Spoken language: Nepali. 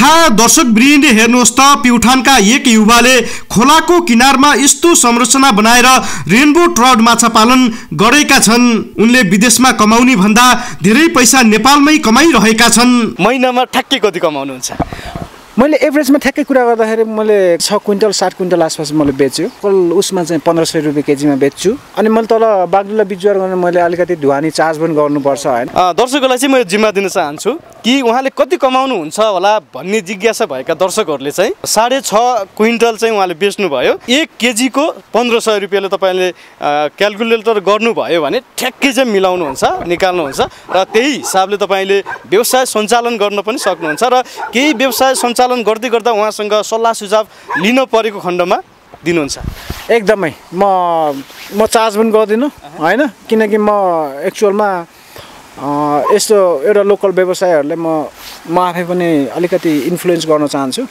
आहा दर्शकवृन्द हेर्नुहोस् त प्युठानका एक युवाले खोलाको किनारमा यस्तो संरचना बनाएर रेनबो ट्राउट माछा पालन गरेका छन्। उनले विदेशमा कमाउने भन्दा धेरै पैसा नेपालमै कमाइरहेका छन्। महिनामा ठ्याक्कै कति कमाउनुहुन्छ? मैले एभरेजमा ठ्याक्कै कुरा गर्दाखेरि मैले 6 क्विन्टल 7 क्विन्टल आसपास मैले बेच्छु। कल उसमा चाहिँ 1500 रुपियाँ केजीमा बेच्छु। अनि मैले तल बागडुल्ला बिजुवार गर्न मैले अलिकति ढुवानी चार्ज पनि गर्नुपर्छ हैन। दर्शकहरूलाई चाहिँ म जिम्मा दिन चाहन्छु कि उहाँले कति कमाउनुहुन्छ होला भन्ने जिज्ञासा भएका दर्शकहरूले चाहिँ 6.5 क्विन्टल चाहिँ उहाँले बेच्नु भयो। 1 केजीको 1500 रुपियाँले तपाईँले क्याल्कुलेटर गर्नुभयो भने ठ्याक्कै चाहिँ मिलाउनुहुन्छ, निकाल्नुहुन्छ र त्यही हिसाबले तपाईँले व्यवसाय सञ्चालन गर्न पनि सक्नुहुन्छ र केही व्यवसाय सञ्चालन गर्दै गर्दा उहाँसँग सल्लाह सुझाव लिन परेको खण्डमा दिनुहुन्छ। एकदमै म चार्ज पनि गर्दिनँ हैन, किनकि म एक्चुअलमा यस्तो एउटा लोकल व्यवसायहरूले म आफै पनि अलिकति इन्फ्लुएन्स गर्न चाहन्छु।